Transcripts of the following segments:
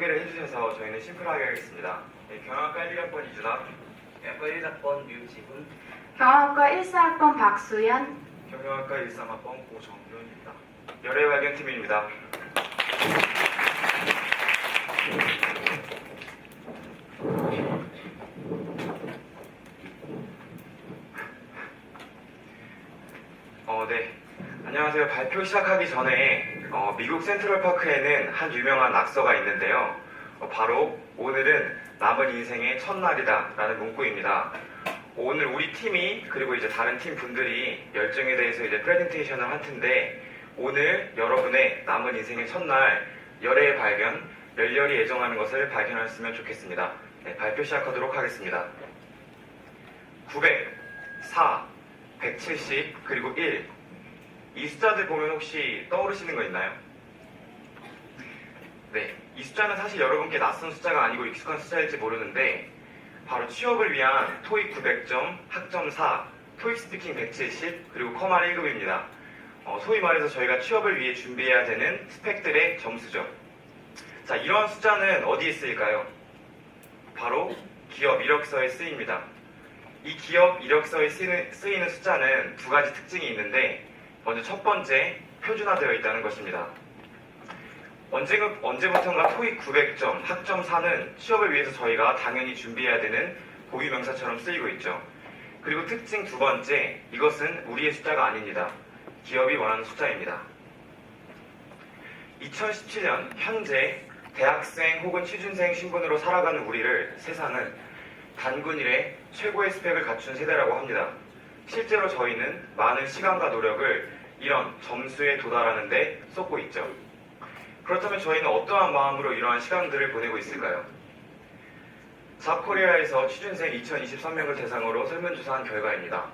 소개를 해주셔서 저희는 심플하게 하겠습니다. 네, 경영학과 1학번 이준학, 경영학과 1학번 류지훈, 경영학과 14학번 박수연, 경영학과 13학번 고정윤입니다. 열애 발견팀입니다. 네. 안녕하세요. 발표 시작하기 전에 미국 센트럴파크에는 한 유명한 낙서가 있는데요. 바로 오늘은 남은 인생의 첫날이다 라는 문구입니다. 오늘 우리 팀이 그리고 이제 다른 팀 분들이 열정에 대해서 이제 프레젠테이션을 할 텐데 오늘 여러분의 남은 인생의 첫날 열애의 발견, 열렬히 애정하는 것을 발견하셨으면 좋겠습니다. 네, 발표 시작하도록 하겠습니다. 900, 4, 170, 그리고 1. 이 숫자들 보면 혹시 떠오르시는 거 있나요? 네, 이 숫자는 사실 여러분께 낯선 숫자가 아니고 익숙한 숫자일지 모르는데 바로 취업을 위한 토익 900점, 학점 4, 토익 스피킹 170, 그리고 커말 1급입니다. 소위 말해서 저희가 취업을 위해 준비해야 되는 스펙들의 점수죠. 자, 이런 숫자는 어디에 쓰일까요? 바로 기업 이력서에 쓰입니다. 이 기업 이력서에 쓰이는 숫자는 두 가지 특징이 있는데 먼저 첫 번째, 표준화되어 있다는 것입니다. 언제부턴가 토익 900점, 학점 4는 취업을 위해서 저희가 당연히 준비해야 되는 고유명사처럼 쓰이고 있죠. 그리고 특징 두 번째, 이것은 우리의 숫자가 아닙니다. 기업이 원하는 숫자입니다. 2017년 현재 대학생 혹은 취준생 신분으로 살아가는 우리를 세상은 단군일에 최고의 스펙을 갖춘 세대라고 합니다. 실제로 저희는 많은 시간과 노력을 이런 점수에 도달하는 데 쏟고 있죠. 그렇다면 저희는 어떠한 마음으로 이러한 시간들을 보내고 있을까요? 잡코리아에서 취준생 2023명을 대상으로 설문조사한 결과입니다.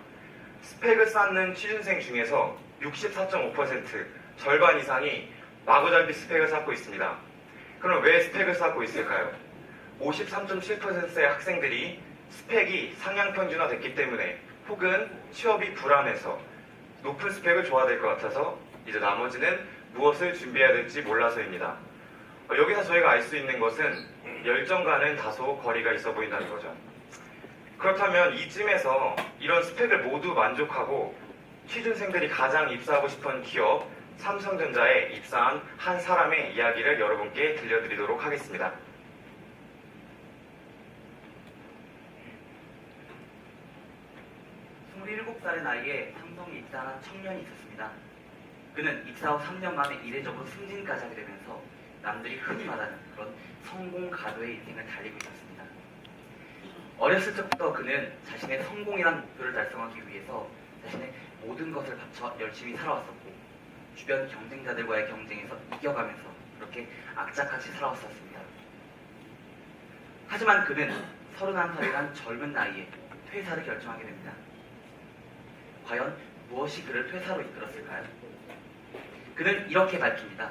스펙을 쌓는 취준생 중에서 64.5%, 절반 이상이 마구잡이 스펙을 쌓고 있습니다. 그럼 왜 스펙을 쌓고 있을까요? 53.7%의 학생들이 스펙이 상향 평준화됐기 때문에 혹은 취업이 불안해서 높은 스펙을 줘야 될 것 같아서 이제 나머지는 무엇을 준비해야 될지 몰라서입니다. 여기서 저희가 알 수 있는 것은 열정과는 다소 거리가 있어 보인다는 거죠. 그렇다면 이쯤에서 이런 스펙을 모두 만족하고 취준생들이 가장 입사하고 싶은 기업 삼성전자에 입사한 한 사람의 이야기를 여러분께 들려드리도록 하겠습니다. 27살의 나이에 삼성에 입사한 청년이 있었습니다. 그는 입사 후 3년 만에 이례적으로 승진까지 하게 되면서 남들이 흔히 말하는 그런 성공 가도의 인생을 달리고 있었습니다. 어렸을 적부터 그는 자신의 성공이란 목표를 달성하기 위해서 자신의 모든 것을 바쳐 열심히 살아왔었고 주변 경쟁자들과의 경쟁에서 이겨가면서 그렇게 악착같이 살아왔었습니다. 하지만 그는 31살이란 젊은 나이에 퇴사를 결정하게 됩니다. 과연 무엇이 그를 퇴사로 이끌었을까요? 그는 이렇게 밝힙니다.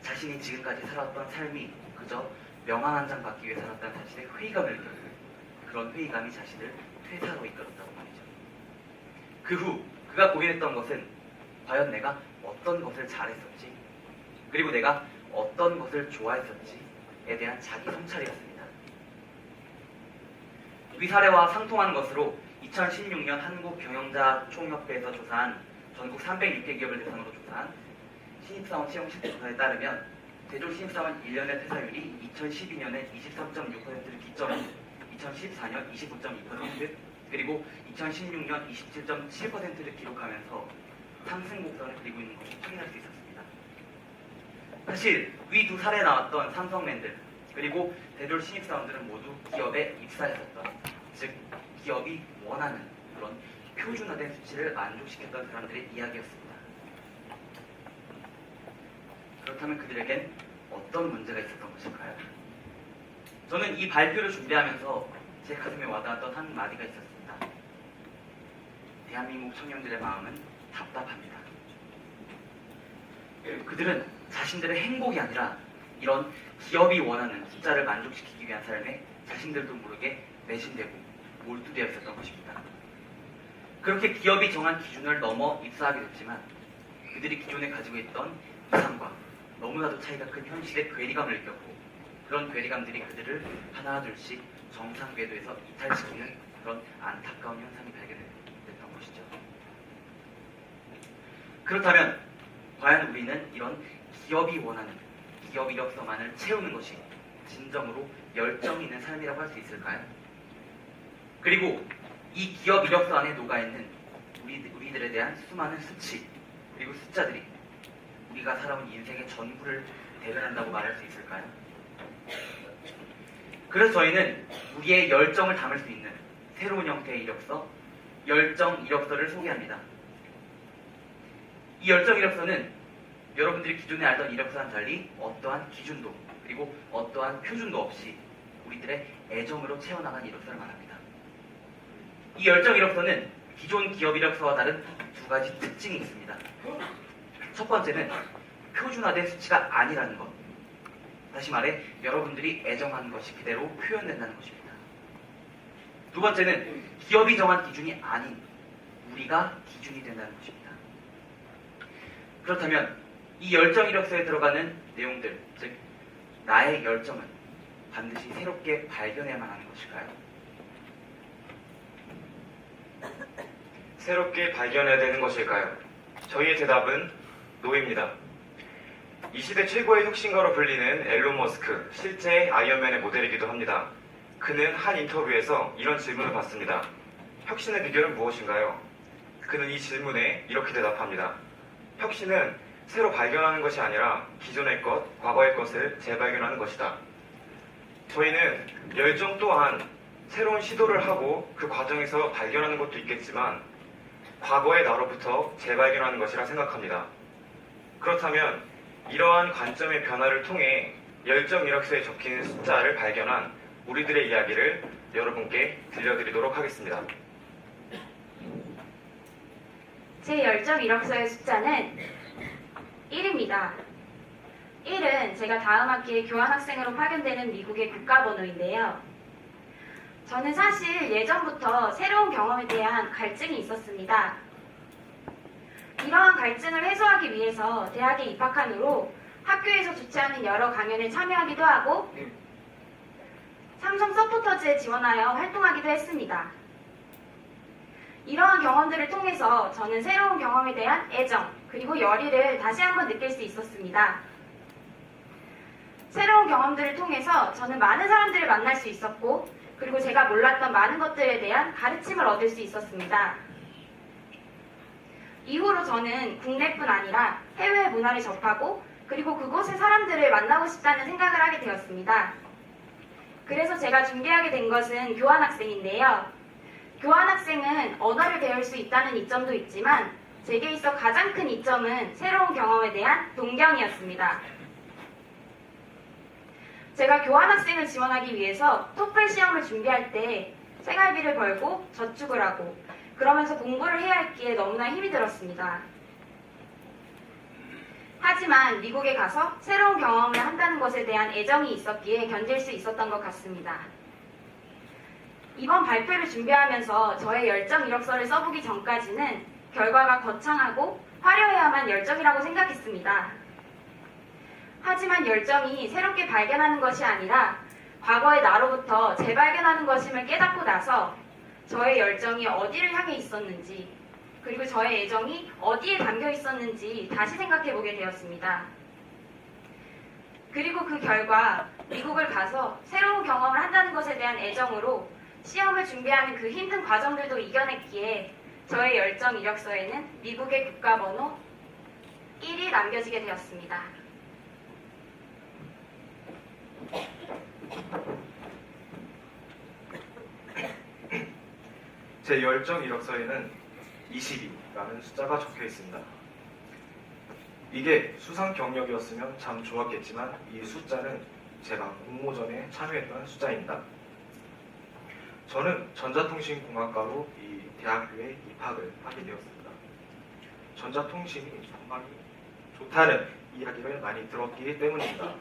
자신이 지금까지 살아왔던 삶이 그저 명함 한 장 받기 위해 살았다는 사실에 회의감을 느꼈고 그런 회의감이 자신을 퇴사로 이끌었다고 말이죠. 그 후 그가 고민했던 것은 과연 내가 어떤 것을 잘했었지 그리고 내가 어떤 것을 좋아했었지에 대한 자기 성찰이었습니다. 위 사례와 상통하는 것으로 2016년 한국경영자총협회에서 조사한 전국 306개 기업을 대상으로 조사한 신입사원 채용 실태 조사에 따르면 대졸 신입사원 1년의 퇴사율이 2012년에 23.6%를 기점으로 2014년 29.2%, 그리고 2016년 27.7%를 기록하면서 상승 곡선을 그리고 있는 것을 확인할 수 있었습니다. 사실 위 두 사례에 나왔던 삼성맨들 그리고 대졸 신입사원들은 모두 기업에 입사했었던, 즉 기업이 원하는 그런 표준화된 수치를 만족시켰던 사람들의 이야기였습니다. 그렇다면 그들에겐 어떤 문제가 있었던 것일까요? 저는 이 발표를 준비하면서 제 가슴에 와닿았던 한 마디가 있었습니다. 대한민국 청년들의 마음은 답답합니다. 그들은 자신들의 행복이 아니라 이런 기업이 원하는 숫자를 만족시키기 위한 삶에 자신들도 모르게 매진되고 몰두되어 있었던 것입니다. 그렇게 기업이 정한 기준을 넘어 입사하게 됐지만 그들이 기존에 가지고 있던 이상과 너무나도 차이가 큰 현실의 괴리감을 느꼈고 그런 괴리감들이 그들을 하나둘씩 정상 궤도에서 이탈시키는 그런 안타까운 현상이 발견됐던 것이죠. 그렇다면 과연 우리는 이런 기업이 원하는 기업 이력서만을 채우는 것이 진정으로 열정 있는 삶이라고 할 수 있을까요? 그리고 이 기업 이력서 안에 녹아있는 우리들에 대한 수많은 수치 그리고 숫자들이 우리가 살아온 인생의 전부를 대변한다고 말할 수 있을까요? 그래서 저희는 우리의 열정을 담을 수 있는 새로운 형태의 이력서, 열정 이력서를 소개합니다. 이 열정 이력서는 여러분들이 기존에 알던 이력서와는 달리 어떠한 기준도 그리고 어떠한 표준도 없이 우리들의 애정으로 채워나간 이력서를 말합니다. 이 열정 이력서는 기존 기업 이력서와 다른 두 가지 특징이 있습니다. 첫 번째는 표준화된 수치가 아니라는 것. 다시 말해 여러분들이 애정하는 것이 그대로 표현된다는 것입니다. 두 번째는 기업이 정한 기준이 아닌 우리가 기준이 된다는 것입니다. 그렇다면 이 열정 이력서에 들어가는 내용들, 즉 나의 열정은 반드시 새롭게 발견해야만 하는 것일까요? 새롭게 발견해야 되는 것일까요? 저희의 대답은 노입니다. 이 시대 최고의 혁신가로 불리는 앨런 머스크, 실제 아이언맨의 모델이기도 합니다. 그는 한 인터뷰에서 이런 질문을 받습니다. 혁신의 비결은 무엇인가요? 그는 이 질문에 이렇게 대답합니다. 혁신은 새로 발견하는 것이 아니라 기존의 것, 과거의 것을 재발견하는 것이다. 저희는 열정 또한 새로운 시도를 하고 그 과정에서 발견하는 것도 있겠지만 과거의 나로부터 재발견하는 것이라 생각합니다. 그렇다면 이러한 관점의 변화를 통해 열정 이력서에 적힌 숫자를 발견한 우리들의 이야기를 여러분께 들려드리도록 하겠습니다. 제 열정 이력서의 숫자는 1입니다. 1은 제가 다음 학기에 교환학생으로 파견되는 미국의 국가번호인데요. 저는 사실 예전부터 새로운 경험에 대한 갈증이 있었습니다. 이러한 갈증을 해소하기 위해서 대학에 입학한 후로 학교에서 주최하는 여러 강연에 참여하기도 하고 삼성 서포터즈에 지원하여 활동하기도 했습니다. 이러한 경험들을 통해서 저는 새로운 경험에 대한 애정 그리고 열의를 다시 한번 느낄 수 있었습니다. 새로운 경험들을 통해서 저는 많은 사람들을 만날 수 있었고 그리고 제가 몰랐던 많은 것들에 대한 가르침을 얻을 수 있었습니다. 이후로 저는 국내뿐 아니라 해외 문화를 접하고 그리고 그곳의 사람들을 만나고 싶다는 생각을 하게 되었습니다. 그래서 제가 준비하게 된 것은 교환학생인데요. 교환학생은 언어를 배울 수 있다는 이점도 있지만 제게 있어 가장 큰 이점은 새로운 경험에 대한 동경이었습니다. 제가 교환학생을 지원하기 위해서 토플 시험을 준비할 때 생활비를 벌고 저축을 하고 그러면서 공부를 해야 했기에 너무나 힘이 들었습니다. 하지만 미국에 가서 새로운 경험을 한다는 것에 대한 애정이 있었기에 견딜 수 있었던 것 같습니다. 이번 발표를 준비하면서 저의 열정 이력서를 써보기 전까지는 결과가 거창하고 화려해야만 열정이라고 생각했습니다. 하지만 열정이 새롭게 발견하는 것이 아니라 과거의 나로부터 재발견하는 것임을 깨닫고 나서 저의 열정이 어디를 향해 있었는지 그리고 저의 애정이 어디에 담겨 있었는지 다시 생각해보게 되었습니다. 그리고 그 결과 미국을 가서 새로운 경험을 한다는 것에 대한 애정으로 시험을 준비하는 그 힘든 과정들도 이겨냈기에 저의 열정 이력서에는 미국의 국가번호 1이 남겨지게 되었습니다. 제 열정 이력서에는 22라는 숫자가 적혀 있습니다. 이게 수상 경력이었으면 참 좋았겠지만 이 숫자는 제가 공모전에 참여했던 숫자입니다. 저는 전자통신공학과로 이 대학교에 입학을 하게 되었습니다. 전자통신이 정말 좋다는 이야기를 많이 들었기 때문입니다.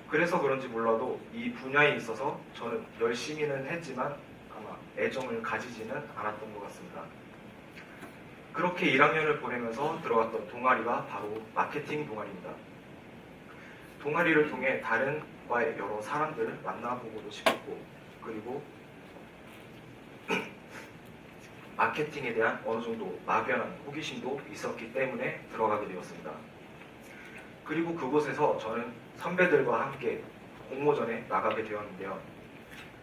그래서 그런지 몰라도 이 분야에 있어서 저는 열심히는 했지만 아마 애정을 가지지는 않았던 것 같습니다. 그렇게 1학년을 보내면서 들어갔던 동아리가 바로 마케팅 동아리입니다. 동아리를 통해 다른 과의 여러 사람들을 만나보고도 싶었고, 그리고 마케팅에 대한 어느 정도 막연한 호기심도 있었기 때문에 들어가게 되었습니다. 그리고 그곳에서 저는 선배들과 함께 공모전에 나가게 되었는데요.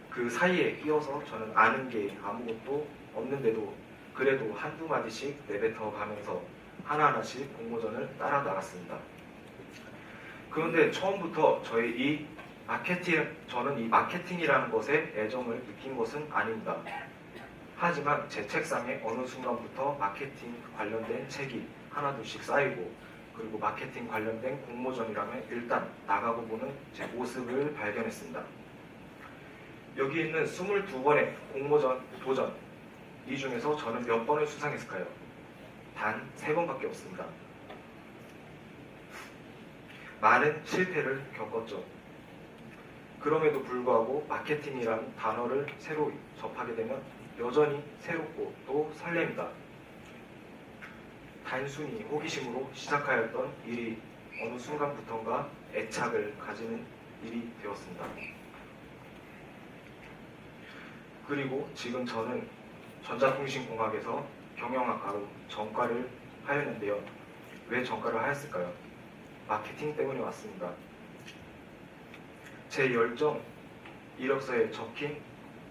그 사이에 끼어서 저는 아는 게 아무것도 없는데도 그래도 한두 마디씩 내뱉어 가면서 하나하나씩 공모전을 따라 나갔습니다. 그런데 처음부터 저는 이 마케팅이라는 것에 애정을 느낀 것은 아닙니다. 하지만 제 책상에 어느 순간부터 마케팅 관련된 책이 하나둘씩 쌓이고, 그리고 마케팅 관련된 공모전이라면 일단 나가고 보는 제 모습을 발견했습니다. 여기 있는 22번의 공모전 도전, 이 중에서 저는 몇 번을 수상했을까요? 단 3번밖에 없습니다. 많은 실패를 겪었죠. 그럼에도 불구하고 마케팅이라는 단어를 새로 접하게 되면 여전히 새롭고 또 설렙니다. 단순히 호기심으로 시작하였던 일이 어느 순간부터인가 애착을 가지는 일이 되었습니다. 그리고 지금 저는 전자통신공학에서 경영학과로 전과를 하였는데요. 왜 전과를 하였을까요? 마케팅 때문에 왔습니다. 제 열정 이력서에 적힌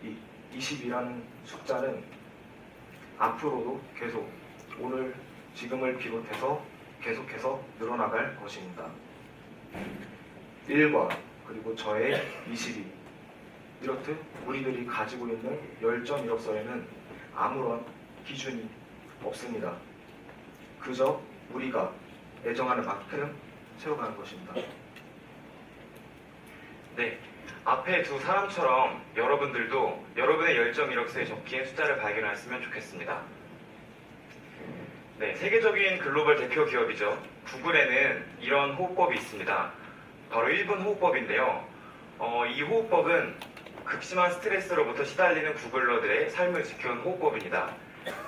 이 20이라는 숫자는 앞으로도 계속 오늘 지금을 비롯해서 계속해서 늘어나갈 것입니다. 1과 그리고 저의 22, 이렇듯 우리들이 가지고 있는 열정 이력서에는 아무런 기준이 없습니다. 그저 우리가 애정하는 만큼 채워가는 것입니다. 네, 앞에 두 사람처럼 여러분들도 여러분의 열정 이력서에 적힌 숫자를 발견하였으면 좋겠습니다. 네, 세계적인 글로벌 대표 기업이죠. 구글에는 이런 호흡법이 있습니다. 바로 1분 호흡법인데요. 이 호흡법은 극심한 스트레스로부터 시달리는 구글러들의 삶을 지켜온 호흡법입니다.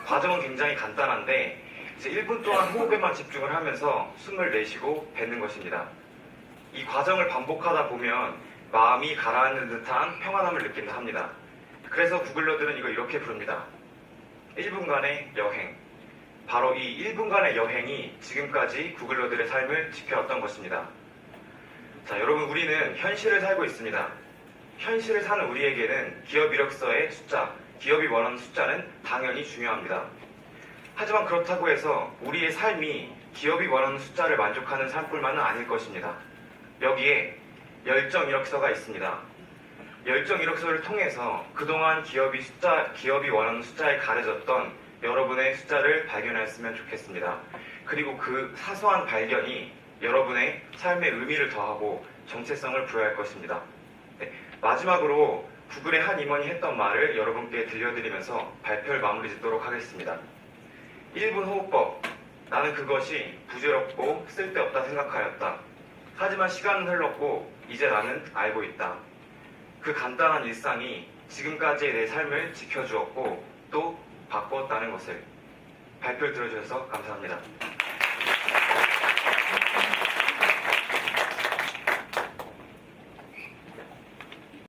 과정은 굉장히 간단한데 이제 1분 동안 호흡에만 집중을 하면서 숨을 내쉬고 뱉는 것입니다. 이 과정을 반복하다 보면 마음이 가라앉는 듯한 평안함을 느낀다 합니다. 그래서 구글러들은 이걸 이렇게 부릅니다. 1분간의 여행. 바로 이 1분간의 여행이 지금까지 구글러들의 삶을 지켜왔던 것입니다. 자, 여러분, 우리는 현실을 살고 있습니다. 현실을 사는 우리에게는 기업 이력서의 숫자, 기업이 원하는 숫자는 당연히 중요합니다. 하지만 그렇다고 해서 우리의 삶이 기업이 원하는 숫자를 만족하는 삶뿐만은 아닐 것입니다. 여기에 열정 이력서가 있습니다. 열정 이력서를 통해서 그동안 기업이 원하는 숫자에 가려졌던 여러분의 숫자를 발견하였으면 좋겠습니다. 그리고 그 사소한 발견이 여러분의 삶의 의미를 더하고 정체성을 부여할 것입니다. 네, 마지막으로 구글의 한 임원이 했던 말을 여러분께 들려드리면서 발표를 마무리 짓도록 하겠습니다. 1분 호흡법. 나는 그것이 부질없고 쓸데없다 생각하였다. 하지만 시간은 흘렀고 이제 나는 알고 있다. 그 간단한 일상이 지금까지의 내 삶을 지켜주었고 또 바꾸었다는 것을. 발표를 들어주셔서 감사합니다.